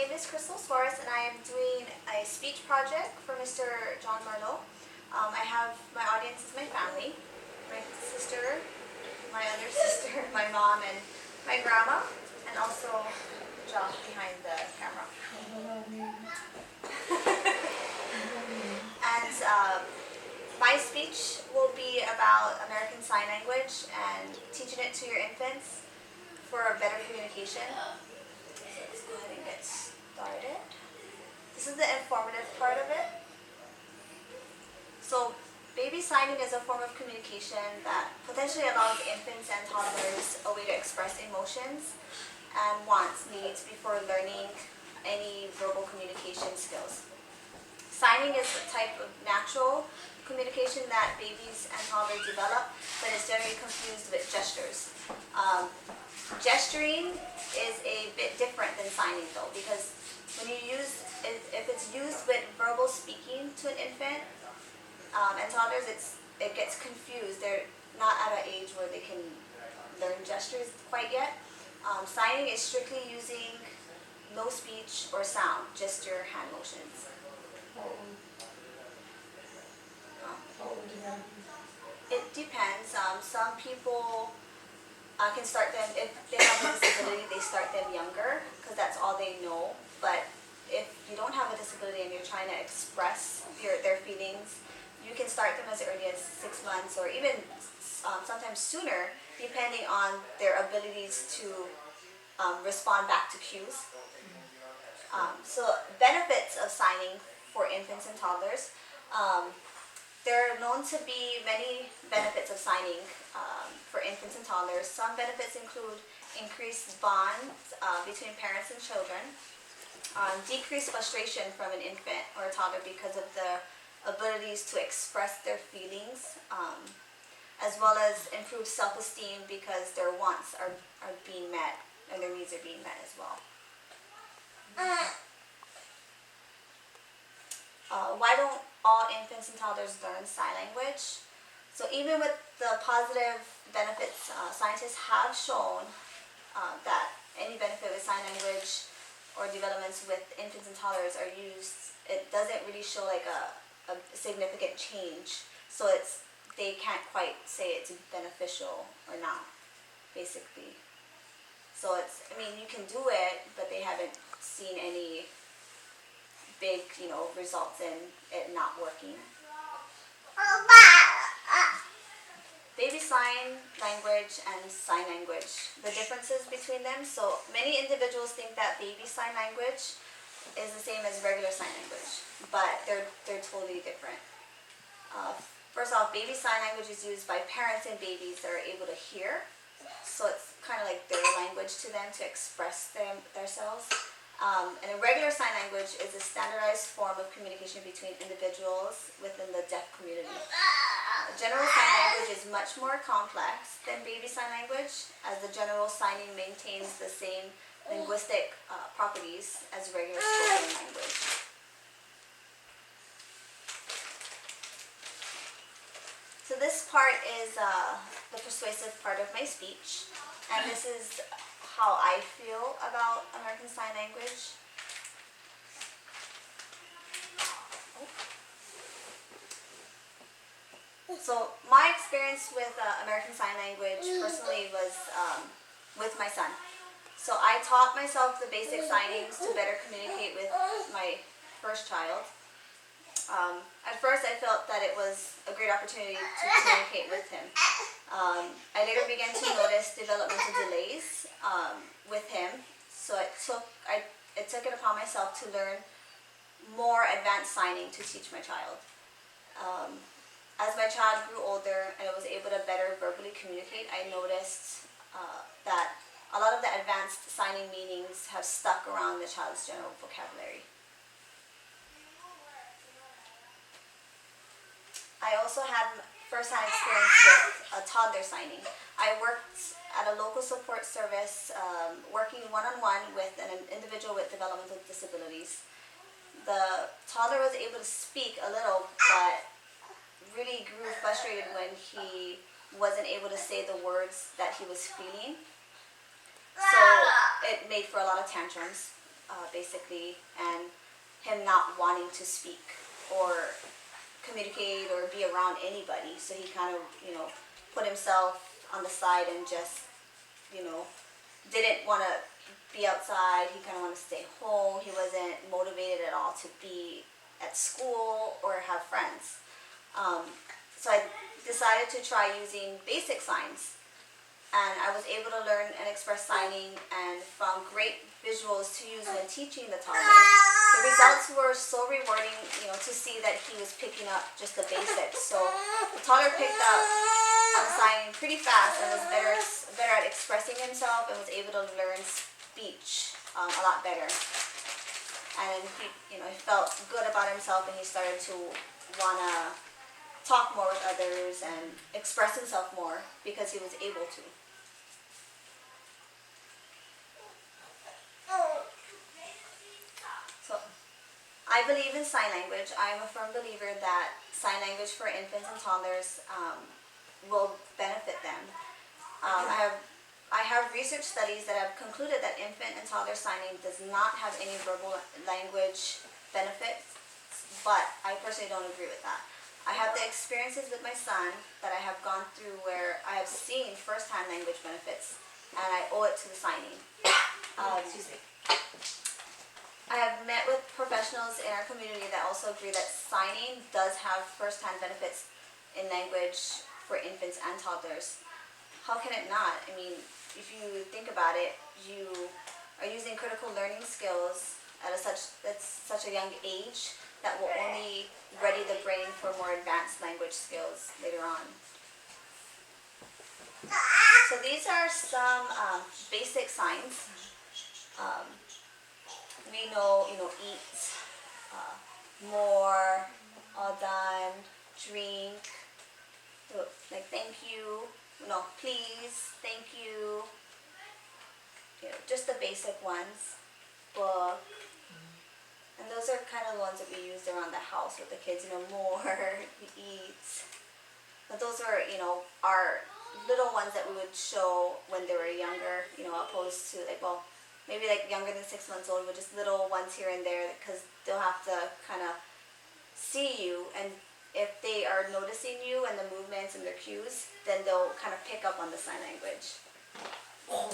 name is Crystal Suarez, and I am doing a speech project for Mr. John Marlowe. I have my audience is my family, my sister, my other sister, my mom, and my grandma, and also Josh behind the camera. And my speech will be about American Sign Language and teaching it to your infants for a better communication. So let's go ahead and get started. This is the informative part of it. So baby signing is a form of communication that potentially allows infants and toddlers a way to express emotions and wants, needs before learning any verbal communication skills. Signing is a type of natural communication that babies and toddlers develop, but is generally confused with gestures. Gesturing is a bit different than signing though, because when you use, if it's used with verbal speaking to an infant and toddlers, it gets confused. They're not at an age where they can learn gestures quite yet. Signing is strictly using no speech or sound, just your hand motions. It depends. Some people can start them, if they have a disability, they start them younger because that's all they know. But if you don't have a disability and you're trying to express their feelings, you can start them as early as 6 months or even sometimes sooner, depending on their abilities to respond back to cues. So benefits of signing for infants and toddlers. There are known to be many benefits of signing for infants and toddlers. Some benefits include increased bonds between parents and children, decreased frustration from an infant or a toddler because of the abilities to express their feelings, as well as improved self-esteem because their wants are being met and their needs are being met as well. Why don't all infants and toddlers learn sign language? So even with the positive benefits, scientists have shown that any benefit with sign language or developments with infants and toddlers are used, it doesn't really show like a significant change. So they can't quite say it's beneficial or not, basically. So I mean, you can do it, but they haven't seen any big, results in it not working. Baby sign language and sign language, the differences between them. So many individuals think that baby sign language is the same as regular sign language, but they're totally different. First off, baby sign language is used by parents and babies that are able to hear. So it's kind of like their language to them to express themselves. And a regular sign language is a standardized form of communication between individuals within the deaf community. General sign language is much more complex than baby sign language, as the general signing maintains the same linguistic properties as regular spoken language. So this part is the persuasive part of my speech, and this is how I feel about American Sign Language. So my experience with American Sign Language personally was with my son. So I taught myself the basic signings to better communicate with my first child. At first I felt that it was a great opportunity to communicate with him. I later began to notice developmental delays with him, so it took it upon myself to learn more advanced signing to teach my child. As my child grew older and I was able to better verbally communicate, I noticed that a lot of the advanced signing meanings have stuck around the child's general vocabulary. I also had first-hand experience with toddler signing. I worked at a local support service working one-on-one with an individual with developmental disabilities. The toddler was able to speak a little, but really grew frustrated when he wasn't able to say the words that he was feeling. So it made for a lot of tantrums. basically, and him not wanting to speak or communicate or be around anybody. So he kind of, put himself on the side and just, didn't want to be outside. He kind of wanted to stay home. He wasn't motivated at all to be at school or have friends. So I decided to try using basic signs, and I was able to learn and express signing and found great visuals to use when teaching the toddler. The results were so rewarding, to see that he was picking up just the basics. So the toddler picked up on signing pretty fast and was better at expressing himself and was able to learn speech a lot better. And he felt good about himself, and he started to wanna talk more with others and express himself more because he was able to. So, I believe in sign language. I am a firm believer that sign language for infants and toddlers will benefit them. I have research studies that have concluded that infant and toddler signing does not have any verbal language benefits, but I personally don't agree with that. I have the experiences with my son that I have gone through where I have seen firsthand language benefits, and I owe it to the signing. I have met with professionals in our community that also agree that signing does have firsthand benefits in language for infants and toddlers. How can it not? I mean, if you think about it, you are using critical learning skills at such a young age that will only ready the brain for more advanced language skills later on. So these are some basic signs. We know, eat, more, all done, drink, like thank you, please, thank you, just the basic ones, book. And those are kind of the ones that we used around the house with the kids, more, eat. But those are, our little ones that we would show when they were younger, opposed to maybe younger than 6 months old, but just little ones here and there, because they'll have to kind of see you, and if they are noticing you and the movements and their cues, then they'll kind of pick up on the sign language.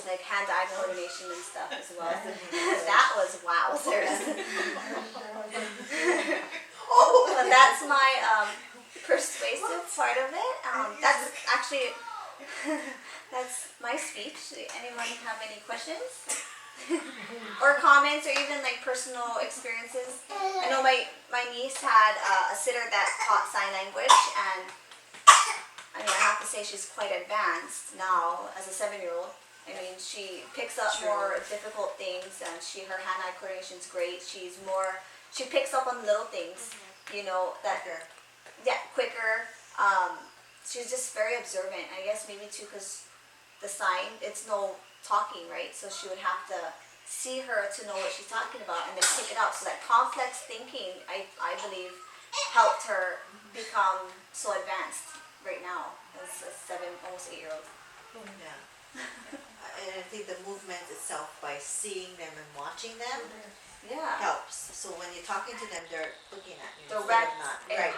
Like hand-eye coordination and stuff as well. That was wowzers. But that's my persuasive part of it. That's actually that's my speech. Anyone have any questions or comments, or even personal experiences? I know my niece had a sitter that taught sign language, and I have to say she's quite advanced now as a 7-year-old. She picks up more difficult things, and her hand-eye coordination is great. She picks up on little things, quicker. She's just very observant. I guess maybe too, because the sign, it's no talking, right? So she would have to see her to know what she's talking about and then pick it up. So that complex thinking, I believe, helped her become so advanced right now as a 7, almost 8-year-old. Yeah. And I think the movement itself, by seeing them and watching them, helps. So when you're talking to them, they're looking at you. Direct Right.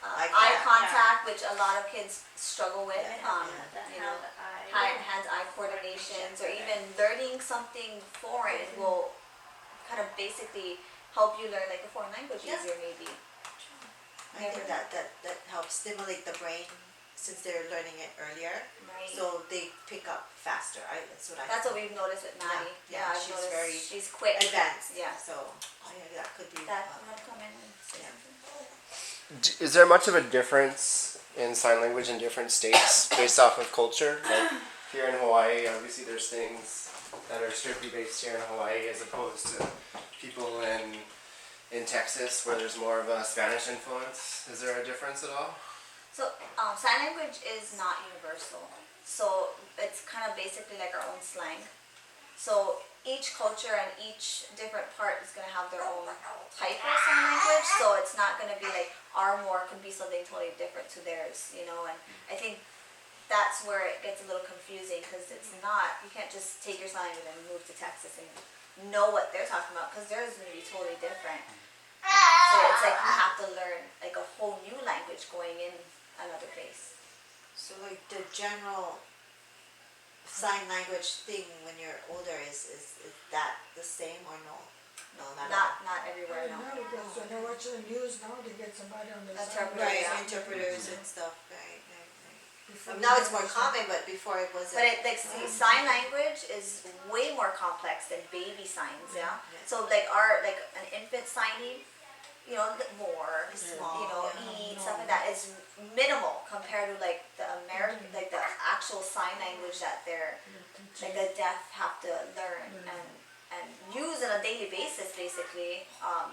Eye contact, which a lot of kids struggle with. Hand-eye coordinations, or even learning something foreign will kind of basically help you learn a foreign language easier, maybe. I think that helps stimulate the brain, since they're learning it earlier, Right. so they pick up faster. That's what we've noticed with Maddie. Yeah, she's quick. Advanced. Yeah. So that could be. That you want to come in and say something? Is there much of a difference in sign language in different states based off of culture? Like here in Hawaii, obviously there's things that are strictly based here in Hawaii as opposed to people in Texas where there's more of a Spanish influence. Is there a difference at all? So sign language is not universal. So it's kind of basically like our own slang. So each culture and each different part is going to have their own type of sign language. So it's not going to be our more could be something totally different to theirs, And I think that's where it gets a little confusing, because it's not, you can't just take your sign language and move to Texas and know what they're talking about because theirs is going to be totally different. So it's like you have to learn like a whole new language going in another place. So like the general sign language thing when you're older is that the same or no? No, Not everywhere, no. No, because when they watch the news now, they get somebody on the Interpreter. side. right, Yeah. interpreters and stuff, right. Before Now you it's more understand. common, but before it wasn't. But it, like see, sign language is way more complex than baby signs, yeah. Yeah. So like an infant signing, you know, more, Small, you know, yeah. eat stuff like that is minimal compared to like the American, like the actual sign language that they're like the deaf have to learn and use on a daily basis. Basically,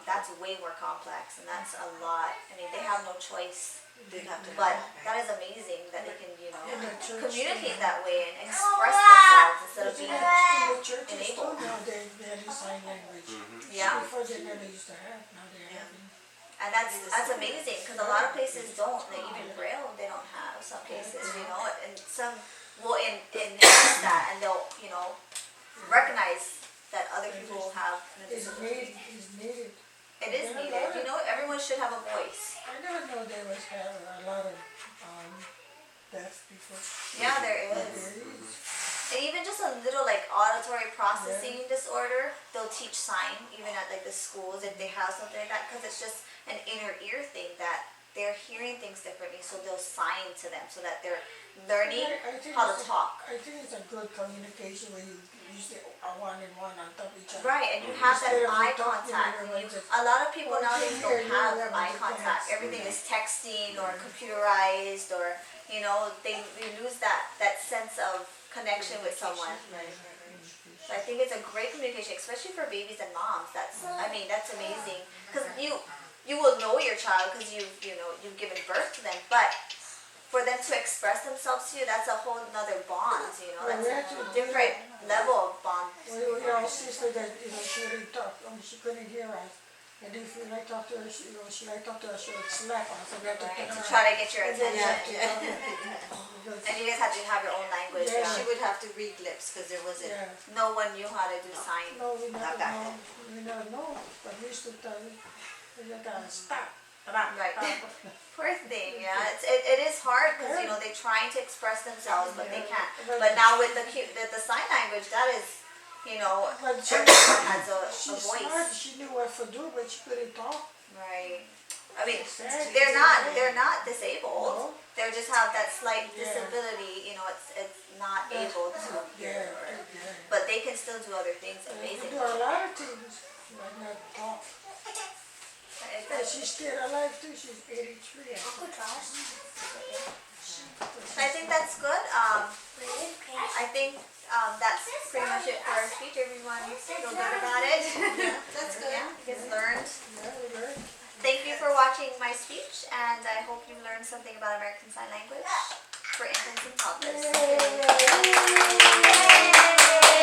that's way more complex and that's a lot. I mean, they have no choice. They have to. But that is amazing that they can, you know, In the church, communicate that way and express themselves instead of being. in the churches too enabled. now, they use sign language. Yeah. Before they never used to have, now they're Yeah. having. And that's amazing because a lot of places don't. Like even Braille, they don't have some places, you know, and some will enhance that and they'll, you know, recognize that other people have an It's disability. needed, it's needed. It is needed. You know, everyone should have a voice. I never know there was have a lot of, deaf people. Yeah, there But is. there is. And even just a little like auditory processing disorder, they'll teach sign even at like the schools if they have something like that because it's just an inner ear thing that they're hearing things differently, so they'll sign to them so that they're learning I think how to it's a- talk. I think it's a good communication when you use the one and one on top of each other. Right, and you have that Instead of eye you talking contact. to And everyone you, just- a lot of people Well, nowadays here, don't you have have eye the contact. text. Everything is texting or computerized, or you know, they lose that sense of connection with someone. So I think it's a great communication, especially for babies and moms. I mean, that's amazing because you will know your child because you've given birth to them, but for them to express themselves to you, that's a whole nother bond. You know, that's a different level of bond. Well, our sister that, she wouldn't talk, she couldn't hear us. And if we like talk to her, she talk to us, she would slap us and we have to Right, turn to around. try to get your And then we have attention. to tell them, because- And you guys had to have your own language. Yeah. Yeah. She would have to read lips because there wasn't. Yeah. No one knew how to do sign. No, we Not never back know, we never know, but we used to tell them, we gotta stop. Stop. Right. Stop. Poor thing, yeah. It is hard because they're trying to express themselves, but they can't. But now with the sign language, that is, But she, everyone has a she's voice. smart, she knew what to do, but she couldn't talk. Right. I mean, Sad. they're not disabled. No. They just have that slight Yeah. disability. It's not able to hear, Yeah. but they can still do other things They amazing. do a lot of things, but not talk. And she's still alive too, she's 83. I think that's good. I think that's pretty much it for our speech. Everyone feel good about it? That's good. Yeah, you guys learned. Yeah, we learned. Thank you for watching my speech, and I hope you learned something about American Sign Language for infants and toddlers. Yay.